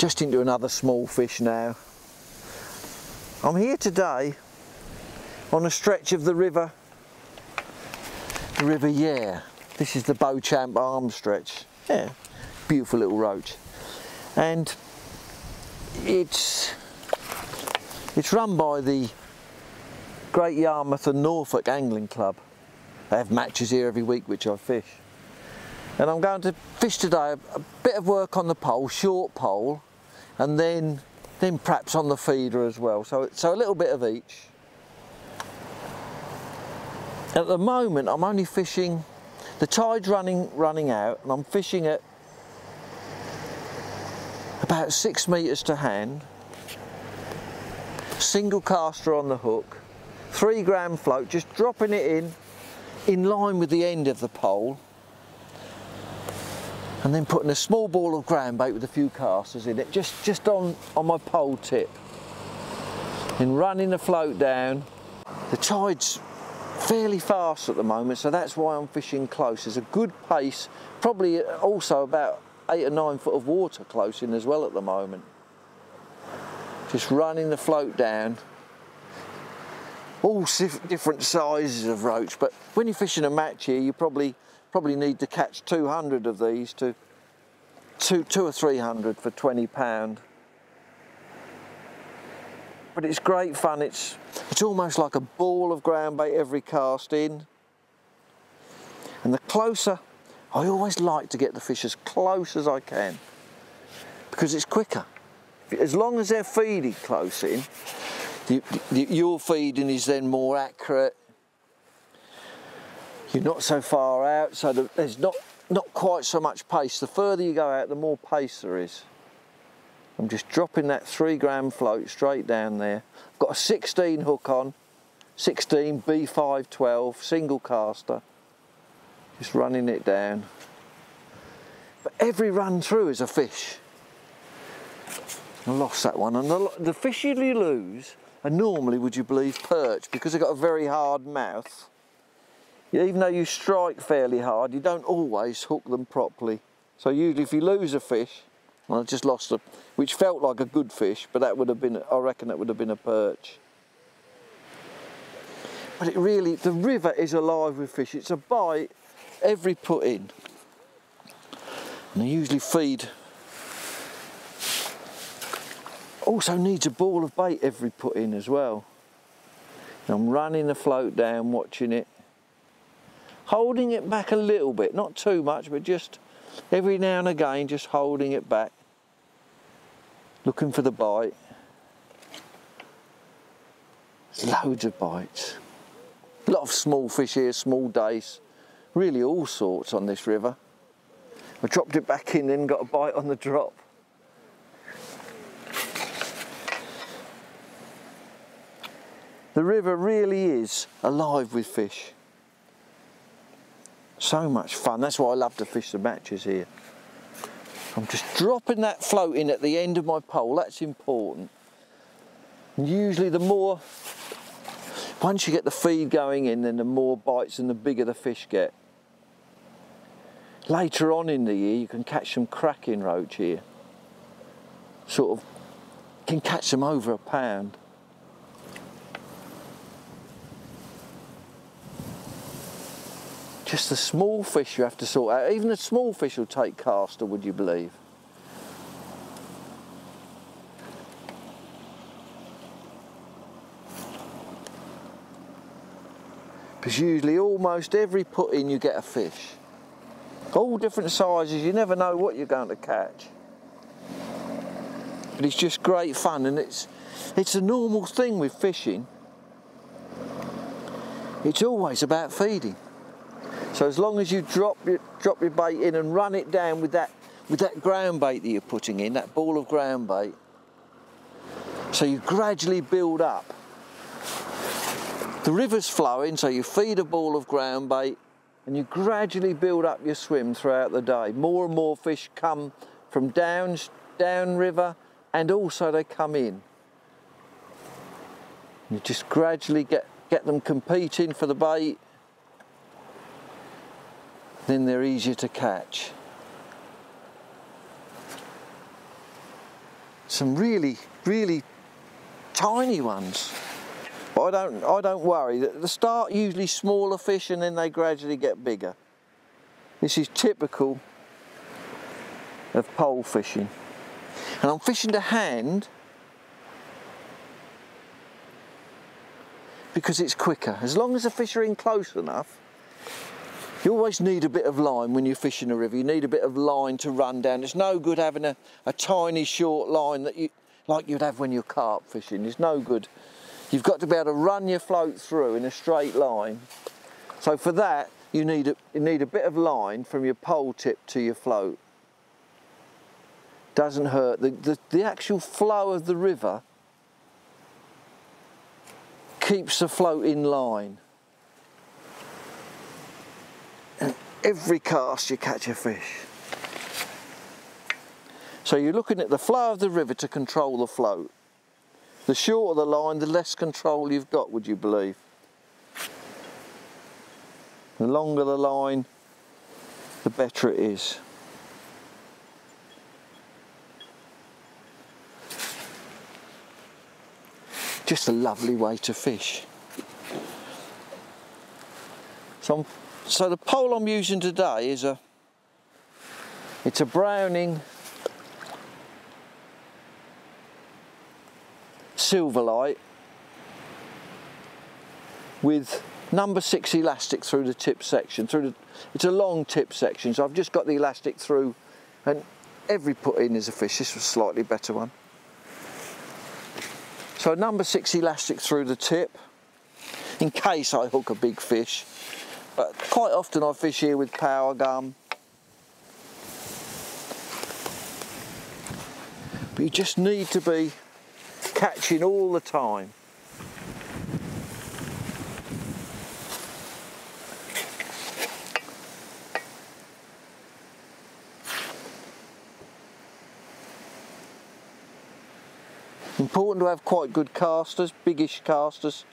Just into another small fish now. I'm here today on a stretch of the River Yare. This is the Beauchamp arm stretch. Yeah, beautiful little roach. And it's run by the Great Yarmouth and Norfolk Angling Club. They have matches here every week which I fish. And I'm going to fish today a bit of work on the pole, short pole, and then perhaps on the feeder as well. So a little bit of each. At the moment I'm only fishing, the tide's running out, and I'm fishing at about 6 metres to hand, single caster on the hook, 3 gram float, just dropping it in line with the end of the pole, and then putting a small ball of ground bait with a few casters in it, just on my pole tip, and running the float down. The tide's fairly fast at the moment, so that's why I'm fishing close. There's a good pace, probably also about 8 or 9 foot of water close in as well at the moment. Just running the float down. All different sizes of roach, but when you're fishing a match here, you probably need to catch 200 of these to 200 or 300 for £20. But it's great fun. It's almost like a ball of ground bait every cast in. And the closer, I always like to get the fish as close as I can because it's quicker. As long as they're feeding close in, your feeding is then more accurate. You're not so far out, so there's not quite so much pace. The further you go out, the more pace there is. I'm just dropping that 3 gram float straight down there. I've got a 16 hook on, 16 B512 single caster. Just running it down. But every run through is a fish. I lost that one, and the fish you lose are normally, would you believe, perch, because they've got a very hard mouth. Even though you strike fairly hard, you don't always hook them properly. So usually if you lose a fish, well, I just lost a, which felt like a good fish, but that would have been, I reckon that would have been a perch. But it really, the river is alive with fish. It's a bite every put in. And they usually feed. Also needs a ball of bait every put in as well. And I'm running the float down, watching it. Holding it back a little bit, not too much, but just every now and again, just holding it back. Looking for the bite. There's loads of bites. A lot of small fish here, small dace. Really all sorts on this river. I dropped it back in and got a bite on the drop. The river really is alive with fish. So much fun. That's why I love to fish the matches here. I'm just dropping that float in at the end of my pole. That's important. And usually the more, once you get the feed going in, then the more bites and the bigger the fish get. Later on in the year, you can catch some cracking roach here. Sort of, can catch them over £1. Just the small fish you have to sort out. Even the small fish will take caster, would you believe? Because usually almost every put in you get a fish. All different sizes, you never know what you're going to catch. But it's just great fun, and it's a normal thing with fishing. It's always about feeding. So as long as you drop your bait in and run it down with that ground bait that you're putting in, that ball of ground bait, so you gradually build up. The river's flowing, so you feed a ball of ground bait and you gradually build up your swim throughout the day. More and more fish come from downriver, and also they come in. You just gradually get them competing for the bait. Then they're easier to catch. some really, really tiny ones. But I don't worry. At the start, usually smaller fish, and then they gradually get bigger. This is typical of pole fishing. And I'm fishing to hand because it's quicker. As long as the fish are in close enough, you always need a bit of line when you're fishing a river. You need a bit of line to run down. It's no good having a tiny short line that like you'd have when you're carp fishing. It's no good. You've got to be able to run your float through in a straight line. So for that, you need a bit of line from your pole tip to your float. Doesn't hurt. The actual flow of the river keeps the float in line. And every cast you catch a fish. So you're looking at the flow of the river to control the float. The shorter the line, the less control you've got, would you believe? The longer the line, the better it is. Just a lovely way to fish. So the pole I'm using today is it's a Browning Silverlight with number 6 elastic through the tip section. It's a long tip section, so I've just got the elastic through, and every put in is a fish. This was a slightly better one. So number 6 elastic through the tip, in case I hook a big fish. But quite often I fish here with power gum. But you just need to be catching all the time. Important to have quite good casters, biggish casters.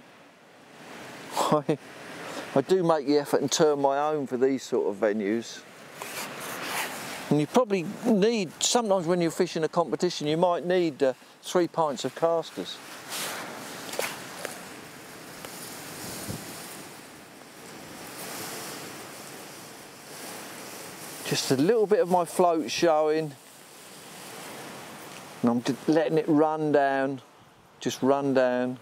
I do make the effort and turn my own for these sort of venues. And you probably need, sometimes when you're fishing a competition, you might need 3 pints of casters. Just a little bit of my float showing. And I'm just letting it run down, just run down.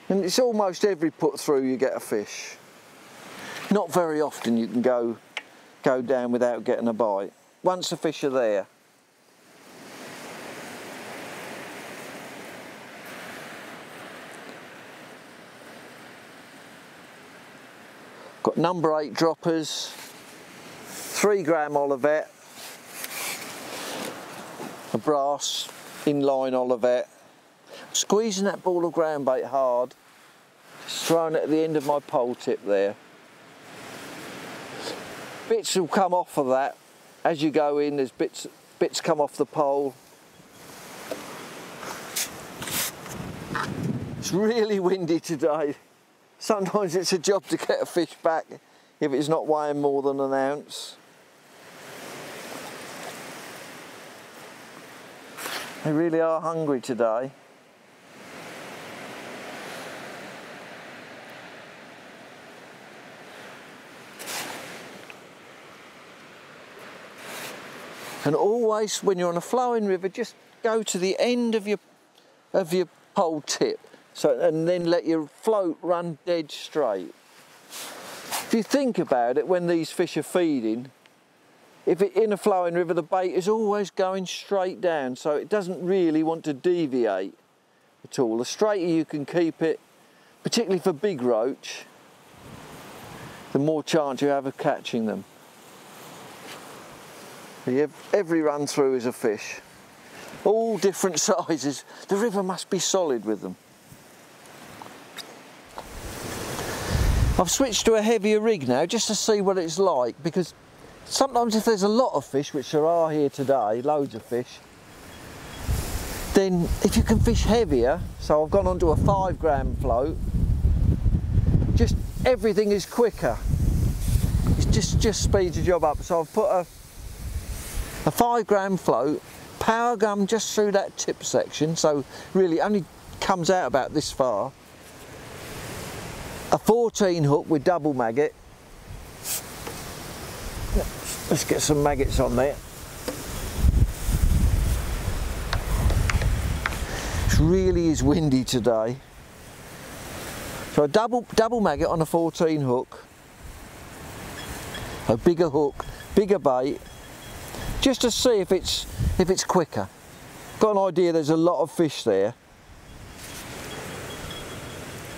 And it's almost every put through you get a fish. Not very often you can go down without getting a bite. Once the fish are there. Got number 8 droppers, 3 gram Olivet, a brass inline Olivet. Squeezing that ball of ground bait hard, just throwing it at the end of my pole tip there. Bits will come off of that as you go in. There's bits come off the pole. It's really windy today. Sometimes it's a job to get a fish back if it's not weighing more than an ounce. They really are hungry today. And always, when you're on a flowing river, just go to the end of your pole tip, and then let your float run dead straight. If you think about it, when these fish are feeding, if it's in a flowing river, the bait is always going straight down, so it doesn't really want to deviate at all. The straighter you can keep it, particularly for big roach, the more chance you have of catching them. Every run through is a fish. All different sizes. The river must be solid with them. I've switched to a heavier rig now just to see what it's like, because sometimes if there's a lot of fish, which there are here today, loads of fish, then if you can fish heavier, so I've gone onto a 5 gram float, just everything is quicker. It just speeds the job up. So I've put A 5 gram float, power gum just through that tip section, so really only comes out about this far. A 14 hook with double maggot. Let's get some maggots on there. It really is windy today. So a double maggot on a 14 hook. A bigger hook, bigger bait, just to see if it's quicker. Got an idea there's a lot of fish there.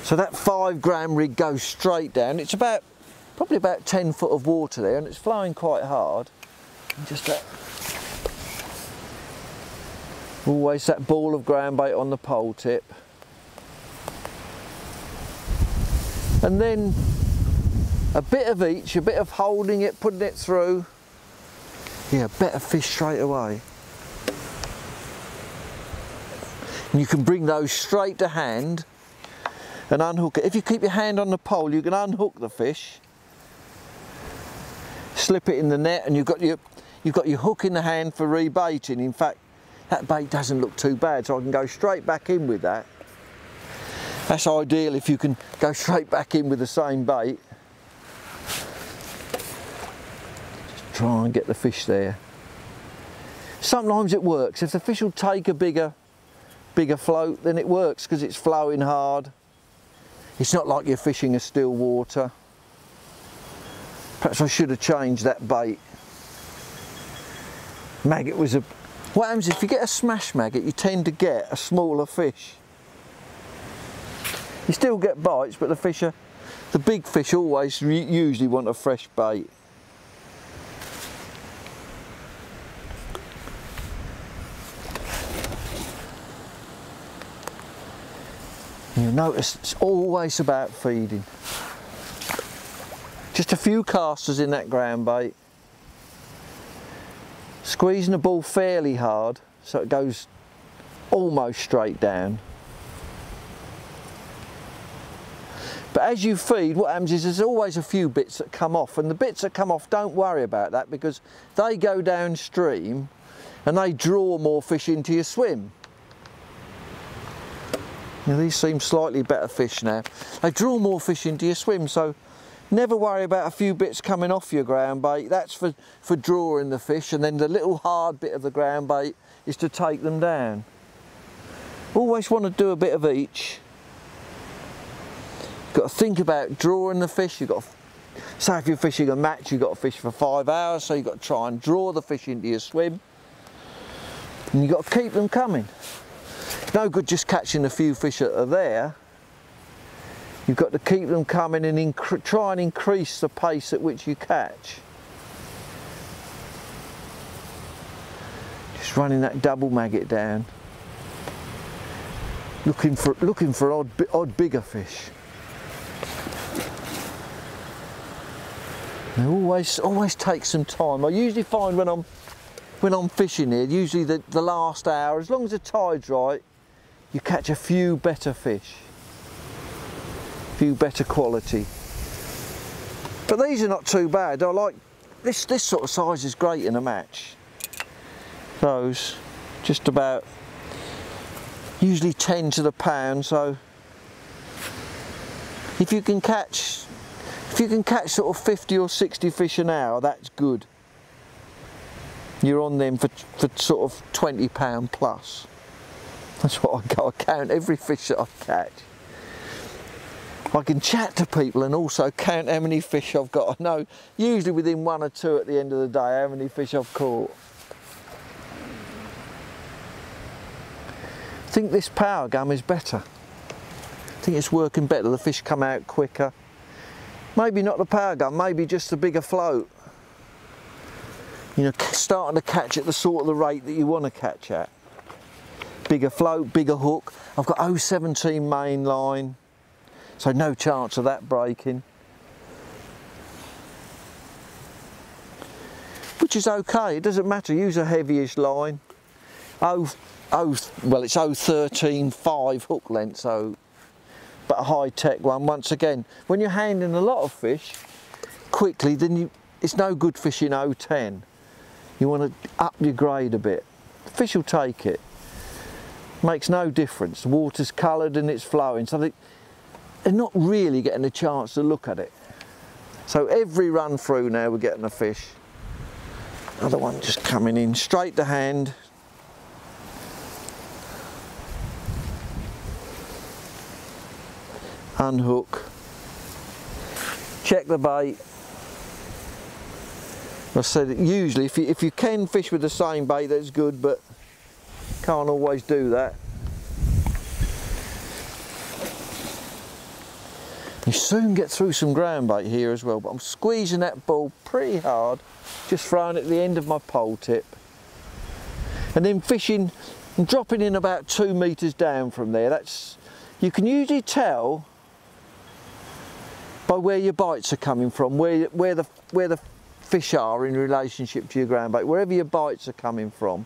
So that 5 gram rig goes straight down. It's probably about 10 foot of water there, and it's flowing quite hard. And just that, always that ball of ground bait on the pole tip. And then a bit of each, a bit of holding it, putting it through. Yeah, better fish straight away. And you can bring those straight to hand and unhook it. If you keep your hand on the pole, you can unhook the fish, slip it in the net, and you've got your hook in the hand for rebaiting. In fact, that bait doesn't look too bad, so I can go straight back in with that. That's ideal if you can go straight back in with the same bait. Try and get the fish there. Sometimes it works. If the fish will take a bigger float, then it works because it's flowing hard. It's not like you're fishing a still water. Perhaps I should have changed that bait. Maggot was a... What happens if you get a smash maggot, you tend to get a smaller fish. You still get bites, but the big fish always usually want a fresh bait. You'll notice it's always about feeding. Just a few casters in that ground bait. Squeezing the ball fairly hard so it goes almost straight down. But as you feed, what happens is there's always a few bits that come off, and the bits that come off, don't worry about that, because they go downstream and they draw more fish into your swim. Now, these seem slightly better fish now. They draw more fish into your swim, so never worry about a few bits coming off your ground bait. That's for drawing the fish, and then the little hard bit of the ground bait is to take them down. Always want to do a bit of each. You've got to think about drawing the fish. You've got to, say if you're fishing a match, you've got to fish for 5 hours, so you've got to try and draw the fish into your swim. And you've got to keep them coming. No good just catching a few fish that are there. You've got to keep them coming and try and increase the pace at which you catch. Just running that double maggot down. Looking for odd bigger fish. They always take some time. I usually find when I'm fishing here, usually the last hour, as long as the tide's right, you catch a few better fish, a few better quality. But these are not too bad. I like this sort of size is great in a match. Those just about usually 10 to the pound. So if you can catch sort of 50 or 60 fish an hour, that's good. You're on them for sort of £20 plus. That's what I go. I count every fish that I catch. I can chat to people and also count how many fish I've got. I know usually within 1 or 2 at the end of the day how many fish I've caught. I think this power gum is better. I think it's working better. The fish come out quicker. Maybe not the power gum, maybe just the bigger float. You know, starting to catch at the sort of the rate that you want to catch at. Bigger float, bigger hook. I've got 017 main line, so no chance of that breaking. Which is okay, it doesn't matter, use a heavyish line. Well, it's 013.5 hook length, so, but a high-tech one. Once again, when you're handling a lot of fish quickly, then it's no good fishing 010. You want to up your grade a bit. The fish will take it. Makes no difference. The water's coloured and it's flowing, so they're not really getting a chance to look at it. So every run through now we're getting a fish. Another one just coming in, straight to hand. Unhook. Check the bait. I said usually if you can fish with the same bait, that's good, but can't always do that. You soon get through some ground bait here as well, but I'm squeezing that ball pretty hard, just throwing it at the end of my pole tip. And then fishing and dropping in about 2 metres down from there. You can usually tell by where your bites are coming from, where the fish are in relationship to your ground bait. Wherever your bites are coming from,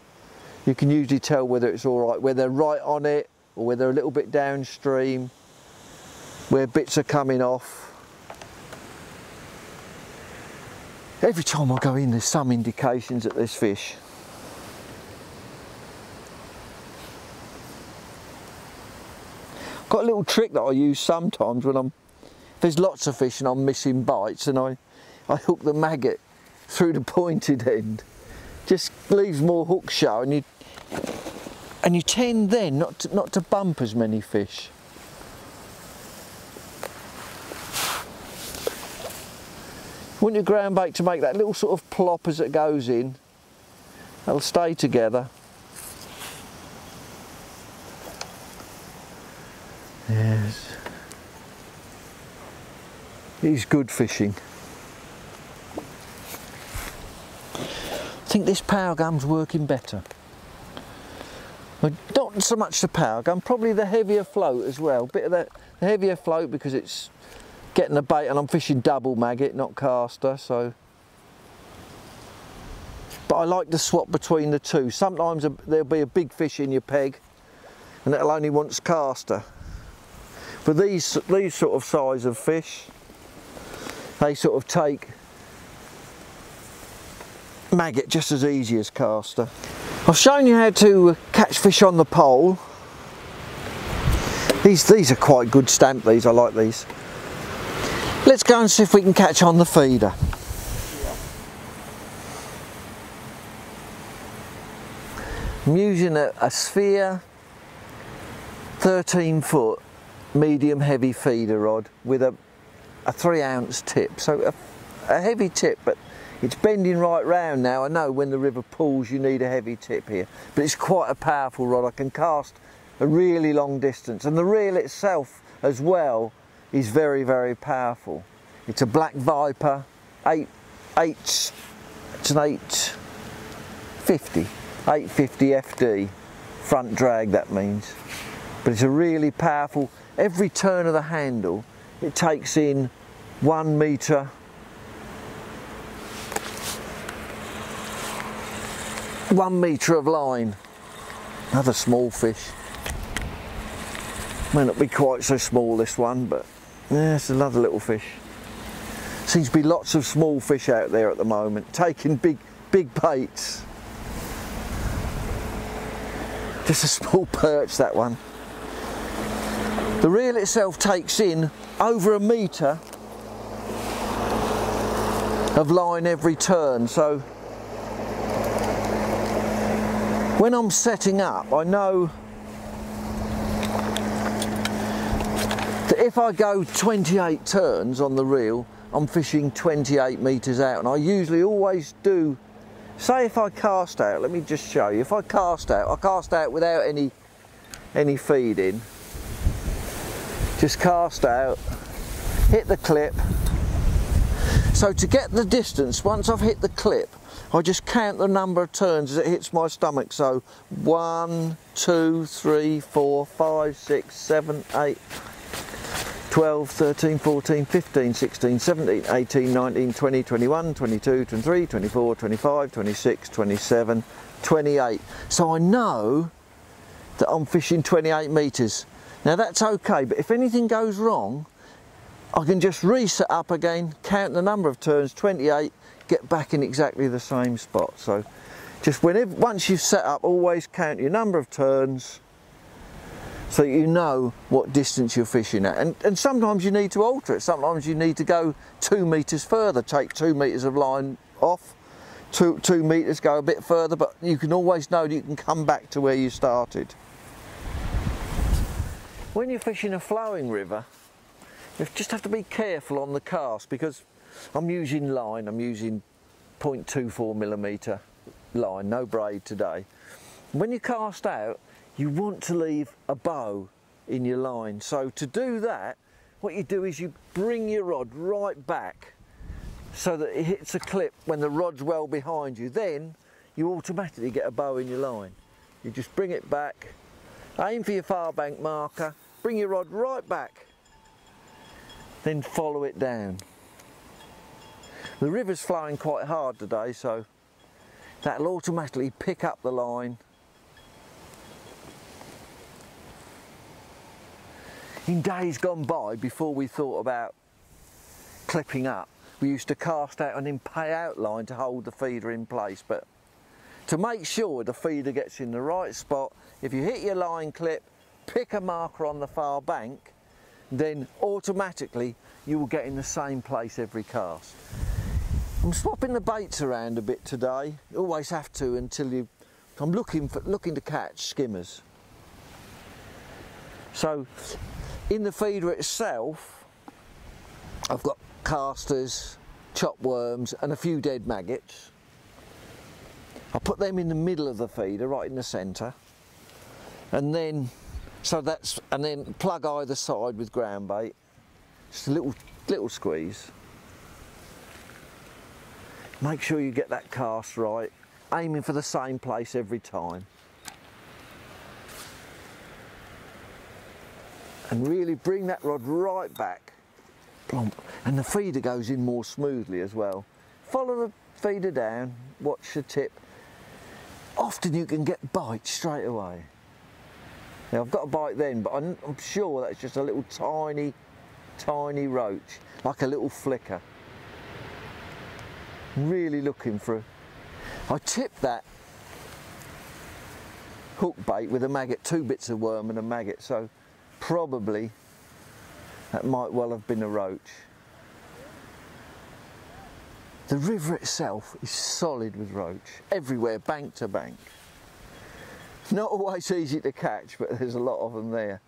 you can usually tell whether it's all right, whether they're right on it or whether they're a little bit downstream, where bits are coming off. Every time I go in, there's some indications that there's fish. Got a little trick that I use sometimes when there's lots of fish and I'm missing bites, and I hook the maggot through the pointed end. Just leaves more hook show, and you tend then not to bump as many fish. You want your ground bait to make that little sort of plop as it goes in. That'll stay together. Yes. He's good fishing. I think this power gum's working better. But not so much the power gum, probably the heavier float as well. Bit of the heavier float because it's getting the bait, and I'm fishing double maggot, not caster, so. But I like to swap between the two. Sometimes there'll be a big fish in your peg and it'll only want caster. But these sort of size of fish, they sort of take maggot just as easy as caster. I've shown you how to catch fish on the pole. These are quite good stamp, these, I like these. Let's go and see if we can catch on the feeder. I'm using a Sphere 13-foot medium heavy feeder rod with a 3-ounce tip, so a heavy tip, but it's bending right round now. I know when the river pulls you need a heavy tip here, but it's quite a powerful rod. I can cast a really long distance, and the reel itself as well is very, very powerful. It's a Black Viper, it's an 850 FD front drag, that means, but it's a really powerful. Every turn of the handle it takes in 1 metre, of line. Another small fish. May not be quite so small, this one, but yeah, it's another little fish. Seems to be lots of small fish out there at the moment, taking big baits. Just a small perch, that one. The reel itself takes in over 1 metre of line every turn, so when I'm setting up, I know that if I go 28 turns on the reel, I'm fishing 28 metres out, and I usually always do. Say if I cast out, let me just show you. If I cast out without any feeding. Just cast out, hit the clip. So to get the distance, once I've hit the clip, I just count the number of turns as it hits my stomach. So 1, 2, 3, 4, 5, 6, 7, 8, 12, 13, 14, 15, 16, 17, 18, 19, 20, 21, 22, 23, 24, 25, 26, 27, 28. So I know that I'm fishing 28 metres. Now that's okay, but if anything goes wrong, I can just reset up again, count the number of turns, 28, get back in exactly the same spot. So Just once you've set up, always count your number of turns so you know what distance you're fishing at. And sometimes you need to alter it. Sometimes you need to go 2 metres further, take 2 metres of line off, 2 metres, go a bit further, but you can always know that you can come back to where you started. When you're fishing a flowing river, you just have to be careful on the cast, because I'm using line, I'm using 0.24mm line, no braid today. When you cast out, you want to leave a bow in your line. So to do that, what you do is you bring your rod right back so that it hits a clip when the rod's well behind you. Then you automatically get a bow in your line. You just bring it back, aim for your far bank marker, bring your rod right back, then follow it down. The river's flowing quite hard today, so that'll automatically pick up the line. In days gone by, before we thought about clipping up, we used to cast out and then pay out line to hold the feeder in place. But to make sure the feeder gets in the right spot, if you hit your line clip, pick a marker on the far bank, then automatically you will get in the same place every cast. I'm swapping the baits around a bit today. You always have to until I'm looking to catch skimmers. So in the feeder itself, I've got casters, chopped worms and a few dead maggots. I put them in the middle of the feeder, right in the centre, and then plug either side with ground bait. Just a little squeeze. Make sure you get that cast right, aiming for the same place every time. And really bring that rod right back. Plump. And the feeder goes in more smoothly as well. Follow the feeder down, watch the tip. Often you can get bites straight away. Now I've got a bite then, but I'm sure that's just a little tiny roach, like a little flicker. Really looking for I tipped that hook bait with a maggot, 2 bits of worm and a maggot, so probably that might well have been a roach. The river itself is solid with roach, everywhere, bank to bank. Not always easy to catch, but there's a lot of them there.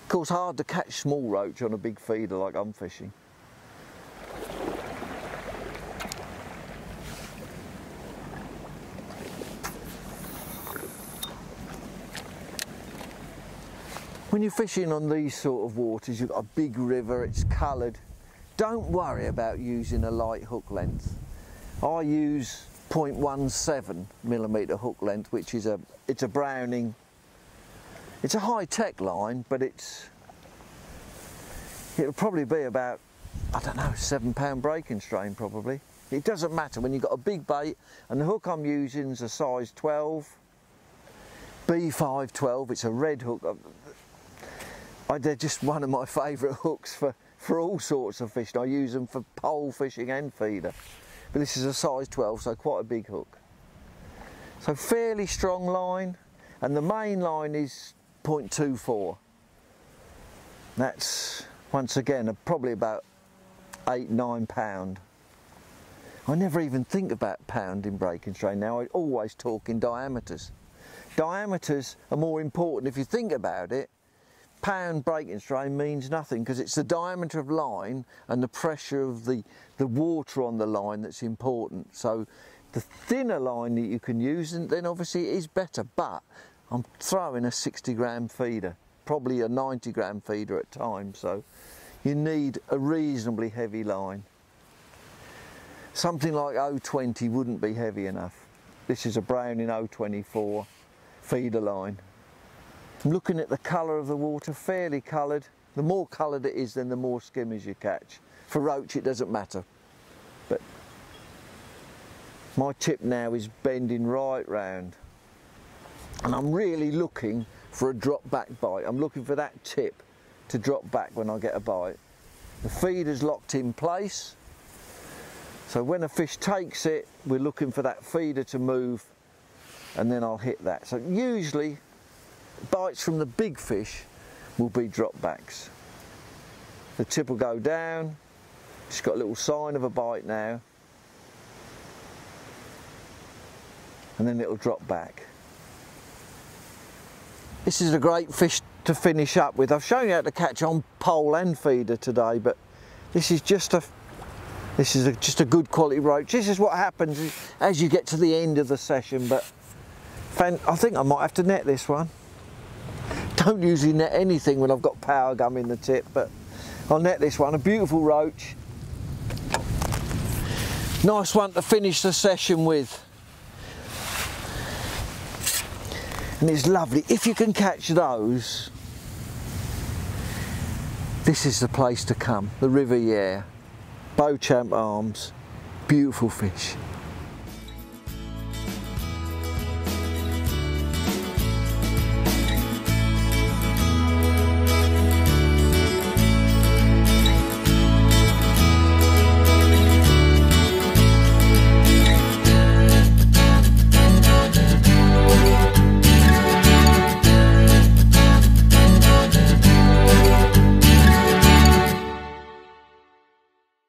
Of course, hard to catch small roach on a big feeder like I'm fishing. When you're fishing on these sort of waters, you've got a big river, it's coloured. Don't worry about using a light hook length. I use 0.17mm hook length, which is it's a Browning. It's a high-tech line, but it'll probably be about, I don't know, £7 breaking strain probably. It doesn't matter when you've got a big bait, and the hook I'm using is a size 12, B512. It's a red hook. They're just one of my favourite hooks for all sorts of fishing. I use them for pole fishing and feeder. But this is a size 12, so quite a big hook. So fairly strong line, and the main line is 0.24. That's, once again, probably about 8–9 pound. I never even think about pound in breaking strain now. I always talk in diameters. Diameters are more important if you think about it. Pound breaking strain means nothing because it's the diameter of line and the pressure of the water on the line that's important. So the thinner line that you can use, and then obviously it is better, but I'm throwing a 60-gram feeder, probably a 90-gram feeder at times, so you need a reasonably heavy line. Something like 020 wouldn't be heavy enough. This is a Browning 024 feeder line. I'm looking at the colour of the water, fairly coloured. The more coloured it is, then the more skimmers you catch. For roach it doesn't matter. But my tip now is bending right round. And I'm really looking for a drop back bite. I'm looking for that tip to drop back when I get a bite. The feeder's locked in place. So when a fish takes it, we're looking for that feeder to move, and then I'll hit that. So usually bites from the big fish will be drop backs. The tip will go down, it's got a little sign of a bite now, and then it'll drop back. This is a great fish to finish up with. I've shown you how to catch on pole and feeder today, but this is just a good quality roach. This is what happens as you get to the end of the session, but I think I might have to net this one. Don't usually net anything when I've got power gum in the tip, but I'll net this one. A beautiful roach. Nice one to finish the session with. And it's lovely. If you can catch those, this is the place to come. The River Yare, Beauchamp Arms, beautiful fish.